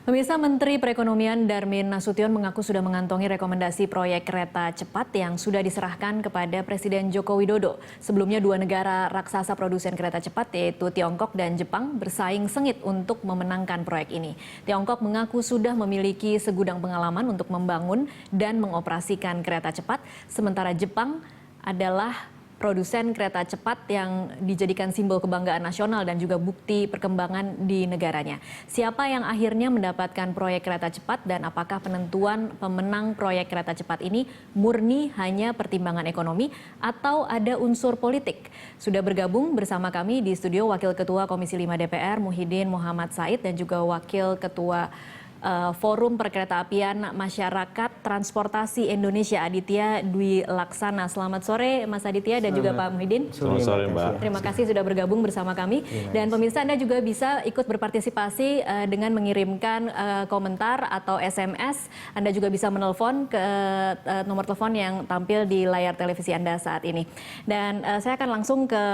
Pemirsa, Menteri Perekonomian Darmin Nasution mengaku sudah mengantongi rekomendasi proyek kereta cepat yang sudah diserahkan kepada Presiden Joko Widodo. Sebelumnya dua negara raksasa produsen kereta cepat yaitu Tiongkok dan Jepang bersaing sengit untuk memenangkan proyek ini. Tiongkok mengaku sudah memiliki segudang pengalaman untuk membangun dan mengoperasikan kereta cepat, sementara Jepang adalah produsen kereta cepat yang dijadikan simbol kebanggaan nasional dan juga bukti perkembangan di negaranya. Siapa yang akhirnya mendapatkan proyek kereta cepat dan apakah penentuan pemenang proyek kereta cepat ini murni hanya pertimbangan ekonomi atau ada unsur politik? Sudah bergabung bersama kami di studio Wakil Ketua Komisi 5 DPR Muhyiddin Muhammad Said dan juga Wakil Ketua Forum Perkeretaapian Masyarakat Transportasi Indonesia Aditya Dwi Laksana. Selamat sore Mas Aditya dan juga Pak Muhyiddin. Selamat sore Mbak. Terima kasih sudah bergabung bersama kami. Dan pemirsa, Anda juga bisa ikut berpartisipasi dengan mengirimkan komentar atau SMS. Anda juga bisa menelpon ke nomor telepon yang tampil di layar televisi Anda saat ini. Dan saya akan langsung ke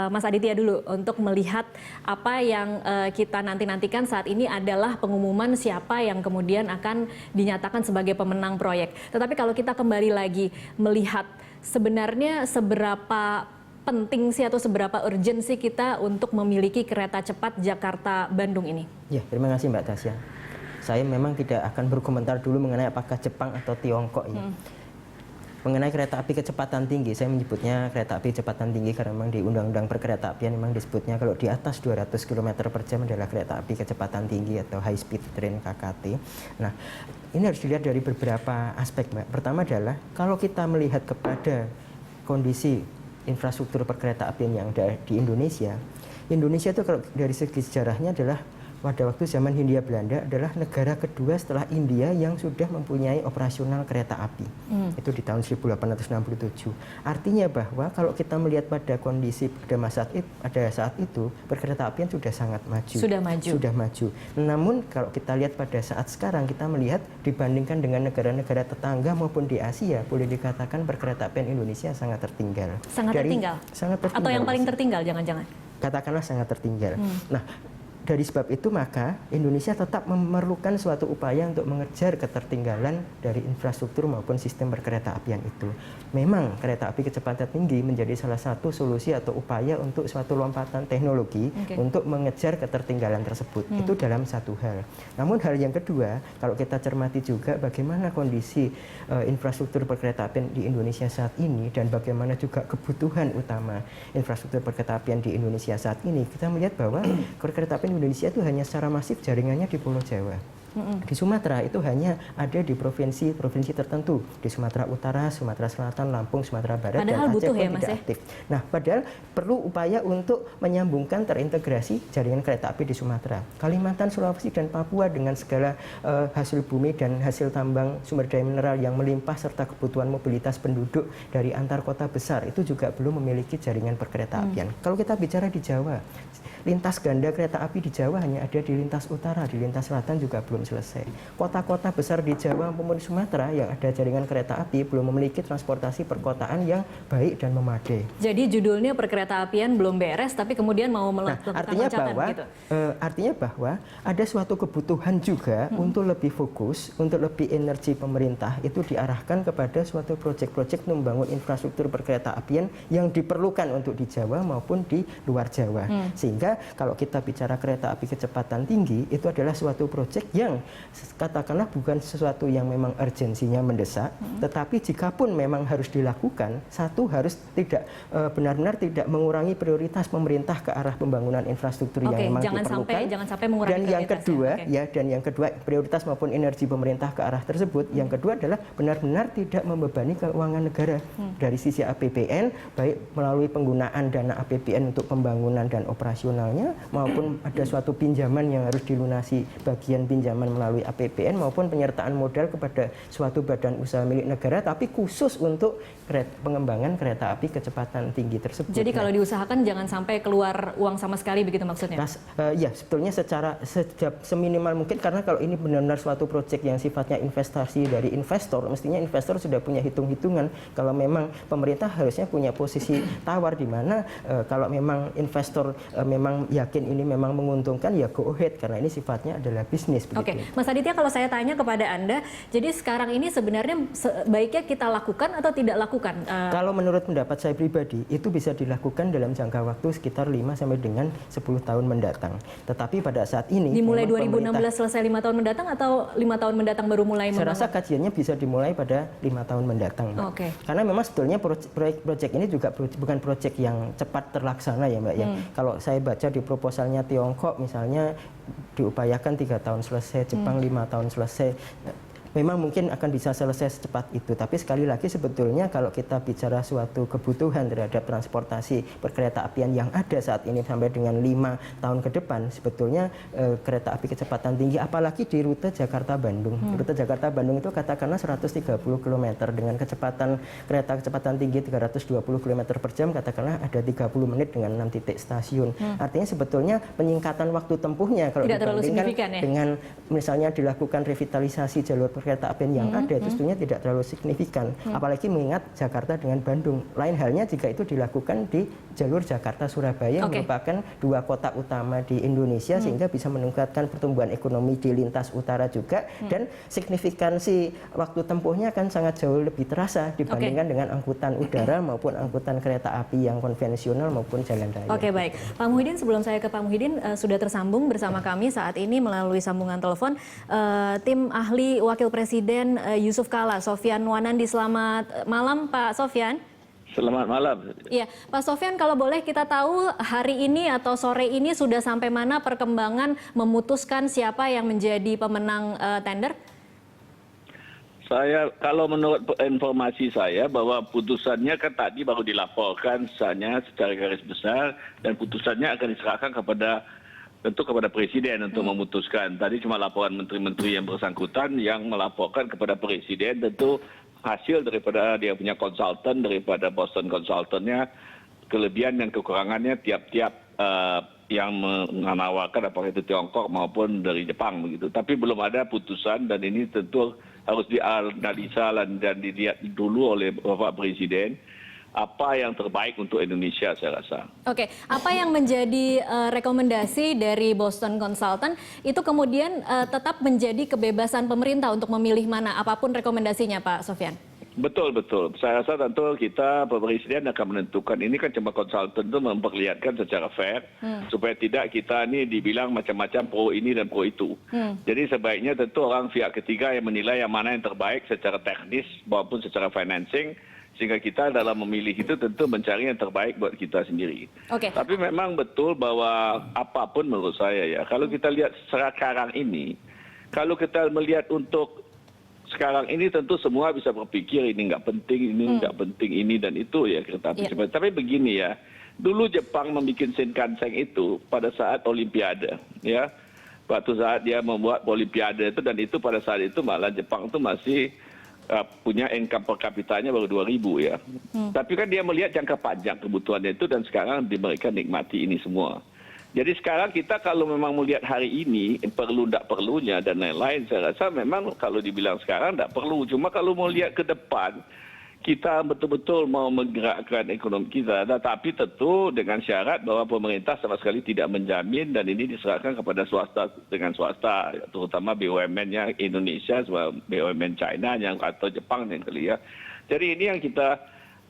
Mas Aditya dulu untuk melihat apa yang kita nantikan saat ini adalah pengumuman siapa yang kemudian akan dinyatakan sebagai pemenang proyek. Tetapi kalau kita kembali lagi melihat sebenarnya seberapa penting sih atau seberapa urgent sih kita untuk memiliki kereta cepat Jakarta-Bandung ini? Ya, terima kasih Mbak Tasya. Saya memang tidak akan berkomentar dulu mengenai apakah Jepang atau Tiongkok ya. Mengenai kereta api kecepatan tinggi, saya menyebutnya kereta api kecepatan tinggi karena memang di Undang-Undang Perkeretaapian memang disebutnya kalau di atas 200 km per jam adalah kereta api kecepatan tinggi atau high speed train KKT. Nah, ini harus dilihat dari beberapa aspek, Mbak. Pertama adalah kalau kita melihat kepada kondisi infrastruktur perkeretaapian yang ada di Indonesia itu kalau dari segi sejarahnya adalah pada waktu zaman Hindia Belanda adalah negara kedua setelah India yang sudah mempunyai operasional kereta api. Itu di tahun 1867. Artinya bahwa kalau kita melihat pada kondisi pada saat itu perkeretaapian sudah sangat maju. Sudah maju. Namun kalau kita lihat pada saat sekarang kita melihat dibandingkan dengan negara-negara tetangga maupun di Asia, boleh dikatakan perkeretaapian Indonesia sangat tertinggal. Sangat tertinggal? Atau yang paling tertinggal jangan-jangan? Katakanlah sangat tertinggal. Nah, dari sebab itu maka Indonesia tetap memerlukan suatu upaya untuk mengejar ketertinggalan dari infrastruktur maupun sistem perkeretaapian itu. Memang kereta api kecepatan tinggi menjadi salah satu solusi atau upaya untuk suatu lompatan teknologi untuk mengejar ketertinggalan tersebut. Itu dalam satu hal. Namun hal yang kedua, kalau kita cermati juga bagaimana kondisi infrastruktur perkeretaapian di Indonesia saat ini dan bagaimana juga kebutuhan utama infrastruktur perkeretaapian di Indonesia saat ini, kita melihat bahwa perkeretaapian Indonesia itu hanya secara masif jaringannya di Pulau Jawa. Di Sumatera itu hanya ada di provinsi tertentu, di Sumatera Utara, Sumatera Selatan, Lampung, Sumatera Barat, padahal dan Aceh butuh pun ya, tidak aktif. Nah, padahal perlu upaya untuk menyambungkan terintegrasi jaringan kereta api di Sumatera, Kalimantan, Sulawesi, dan Papua dengan segala hasil bumi dan hasil tambang sumber daya mineral yang melimpah serta kebutuhan mobilitas penduduk dari antar kota besar itu juga belum memiliki jaringan perkeretaapian. Kalau kita bicara di Jawa, lintas ganda kereta api di Jawa hanya ada di lintas utara, di lintas selatan juga belum selesai. Kota-kota besar di Jawa maupun di Sumatera yang ada jaringan kereta api belum memiliki transportasi perkotaan yang baik dan memadai. Jadi judulnya perkeretaapian belum beres, tapi kemudian mau melakukan loncatan gitu. Artinya bahwa ada suatu kebutuhan juga untuk lebih fokus, untuk lebih energi pemerintah itu diarahkan kepada suatu proyek-proyek membangun infrastruktur perkeretaapian yang diperlukan untuk di Jawa maupun di luar Jawa. Sehingga kalau kita bicara kereta api kecepatan tinggi itu adalah suatu proyek yang katakanlah bukan sesuatu yang memang urgensinya mendesak, tetapi jika pun memang harus dilakukan, satu harus tidak benar-benar tidak mengurangi prioritas pemerintah ke arah pembangunan infrastruktur yang memang diperlukan. Jangan sampai mengurangi dan yang kedua prioritas maupun energi pemerintah ke arah tersebut. Yang kedua adalah benar-benar tidak membebani keuangan negara dari sisi APBN, baik melalui penggunaan dana APBN untuk pembangunan dan operasionalnya maupun ada suatu pinjaman yang harus dilunasi bagian pinjaman melalui APBN maupun penyertaan modal kepada suatu badan usaha milik negara tapi khusus untuk pengembangan kereta api kecepatan tinggi tersebut. Jadi kalau diusahakan jangan sampai keluar uang sama sekali begitu maksudnya? Ya, sebetulnya secara seminimal mungkin karena kalau ini benar-benar suatu proyek yang sifatnya investasi dari investor, mestinya investor sudah punya hitung-hitungan kalau memang pemerintah harusnya punya posisi tawar di mana kalau memang investor memang memang yakin ini memang menguntungkan, ya go ahead, karena ini sifatnya adalah bisnis. Oke, Mas Aditya, kalau saya tanya kepada Anda, jadi sekarang ini sebenarnya sebaiknya kita lakukan atau tidak lakukan? Kalau menurut pendapat saya pribadi, itu bisa dilakukan dalam jangka waktu sekitar 5 sampai dengan 10 tahun mendatang. Tetapi pada saat ini dimulai 2016 selesai 5 tahun mendatang atau 5 tahun mendatang baru mulai membangun? Saya rasa kajiannya bisa dimulai pada 5 tahun mendatang, Mbak. Oke. Karena memang sebetulnya proyek ini juga bukan proyek yang cepat terlaksana ya, Mbak. Ya. Kalau saya baca di proposalnya Tiongkok misalnya diupayakan 3 tahun selesai, Jepang 5 tahun selesai. Memang mungkin akan bisa selesai secepat itu, tapi sekali lagi sebetulnya kalau kita bicara suatu kebutuhan terhadap transportasi perkereta apian yang ada saat ini sampai dengan 5 tahun ke depan, sebetulnya kereta api kecepatan tinggi, apalagi di rute Jakarta-Bandung. Rute Jakarta-Bandung itu katakanlah 130 km dengan kereta kecepatan tinggi 320 km per jam, katakanlah ada 30 menit dengan 6 titik stasiun. Artinya sebetulnya penyingkatan waktu tempuhnya kalau dibandingkan dengan misalnya dilakukan revitalisasi jalur kereta apian yang ada, itu sebetulnya tidak terlalu signifikan. Apalagi mengingat Jakarta dengan Bandung. Lain halnya jika itu dilakukan di jalur Jakarta-Surabaya, yang merupakan 2 kota utama di Indonesia, sehingga bisa meningkatkan pertumbuhan ekonomi di lintas utara juga, dan signifikansi waktu tempuhnya akan sangat jauh lebih terasa dibandingkan dengan angkutan udara maupun angkutan kereta api yang konvensional maupun jalan raya. Oke, baik. Pak Muhyiddin, sebelum saya ke Pak Muhyiddin, sudah tersambung bersama kami saat ini melalui sambungan telepon tim ahli Wakil Presiden Yusuf Kala, Sofyan Wanandi. Selamat malam, Pak Sofyan. Selamat malam. Iya, Pak Sofyan, kalau boleh kita tahu hari ini atau sore ini sudah sampai mana perkembangan memutuskan siapa yang menjadi pemenang tender? Kalau menurut informasi saya bahwa putusannya kan tadi baru dilaporkan secara garis besar, dan putusannya akan diserahkan kepada Presiden untuk memutuskan. Tadi cuma laporan menteri-menteri yang bersangkutan yang melaporkan kepada Presiden, tentu hasil daripada dia punya konsultan, daripada Boston Consultant-nya, kelebihan dan kekurangannya tiap-tiap yang menawarkan, apakah itu Tiongkok maupun dari Jepang begitu. Tapi belum ada putusan, dan ini tentu harus dianalisa dan dilihat dulu oleh Bapak Presiden apa yang terbaik untuk Indonesia, saya rasa. Oke, apa yang menjadi rekomendasi dari Boston Consultant itu kemudian tetap menjadi kebebasan pemerintah untuk memilih mana, apapun rekomendasinya, Pak Sofyan? Betul, betul. Saya rasa tentu kita, Pak Presiden akan menentukan. Ini kan cuma konsultan itu memperlihatkan secara fair, supaya tidak kita ini dibilang macam-macam pro ini dan pro itu. Jadi sebaiknya tentu orang pihak ketiga yang menilai yang mana yang terbaik secara teknis maupun secara financing, sehingga kita dalam memilih itu tentu mencari yang terbaik buat kita sendiri. Tapi memang betul bahwa apapun menurut saya ya, kalau kita lihat sekarang ini, kalau kita melihat untuk sekarang ini tentu semua bisa berpikir ini nggak penting, ini nggak penting, ini dan itu ya kereta api cepat. Tapi begini ya, dulu Jepang membuat Shinkansen itu pada saat Olimpiade, ya, waktu saat dia membuat Olimpiade itu, dan itu pada saat itu malah Jepang itu masih punya income per kapitanya baru 2.000 ya. Tapi kan dia melihat jangka panjang kebutuhannya itu, dan sekarang mereka nikmati ini semua. Jadi sekarang kita kalau memang melihat hari ini perlu tidak perlunya dan lain-lain, saya rasa memang kalau dibilang sekarang tidak perlu. Cuma kalau mau lihat ke depan, kita betul-betul mau menggerakkan ekonomi kita, tetapi tentu dengan syarat bahwa pemerintah sama sekali tidak menjamin, dan ini diserahkan kepada swasta dengan swasta, terutama BUMN-nya Indonesia, BUMN China atau Jepang yang kali ya. Jadi ini yang kita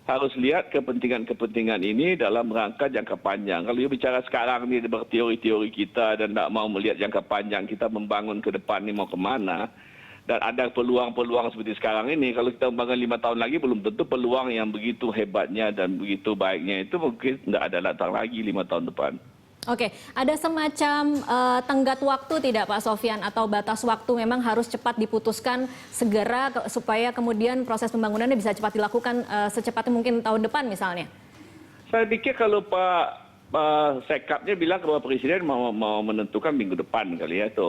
harus lihat kepentingan-kepentingan ini dalam rangka jangka panjang. Kalau bicara sekarang ini berteori-teori kita dan tidak mau melihat jangka panjang, kita membangun ke depan ini mau kemana, dan ada peluang-peluang seperti sekarang ini, kalau kita membangun 5 tahun lagi, belum tentu peluang yang begitu hebatnya dan begitu baiknya itu mungkin tidak ada datang lagi 5 tahun depan. Oke, ada semacam tenggat waktu tidak Pak Sofyan, atau batas waktu memang harus cepat diputuskan segera supaya kemudian proses pembangunannya bisa cepat dilakukan secepatnya mungkin tahun depan misalnya? Saya pikir kalau Pak Sekapnya bilang bahwa Presiden mau menentukan minggu depan kali ya, itu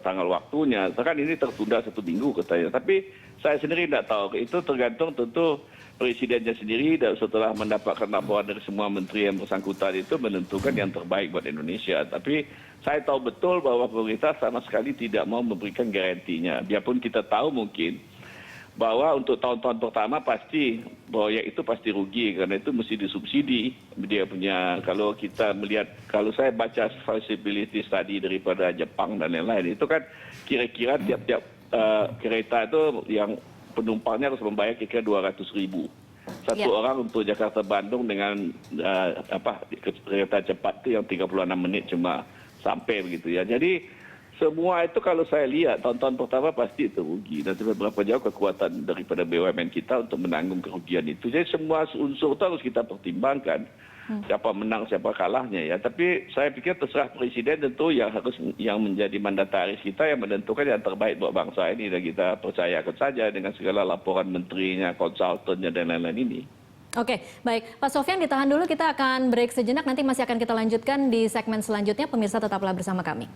tanggal waktunya. Kan ini tertunda 1 minggu katanya. Tapi saya sendiri tidak tahu. Itu tergantung tentu Presidennya sendiri, dan setelah mendapatkan laporan dari semua menteri yang bersangkutan itu menentukan yang terbaik buat Indonesia. Tapi saya tahu betul bahwa pemerintah sama sekali tidak mau memberikan garantinya. Biarpun kita tahu mungkin bahwa untuk tahun-tahun pertama pasti proyek itu pasti rugi karena itu mesti disubsidi. Dia punya, kalau kita melihat, kalau saya baca feasibility study daripada Jepang dan lain-lain, itu kan kira-kira tiap-tiap kereta itu yang penumpangnya harus membayar kira-kira 200.000. Satu orang untuk Jakarta Bandung dengan kereta cepat itu yang 36 menit cuma sampai begitu ya. Jadi semua itu kalau saya lihat tahun-tahun pertama pasti itu rugi. Dan berapa jauh kekuatan daripada BUMN kita untuk menanggung kerugian itu. Jadi semua unsur itu harus kita pertimbangkan. Siapa menang, siapa kalahnya ya. Tapi saya pikir terserah presiden tentu yang menjadi mandataris kita yang menentukan yang terbaik buat bangsa ini. Dan kita percayakan saja dengan segala laporan menterinya, konsultannya dan lain-lain ini. Oke, baik. Pak Sofyan ditahan dulu, kita akan break sejenak. Nanti masih akan kita lanjutkan di segmen selanjutnya. Pemirsa tetaplah bersama kami.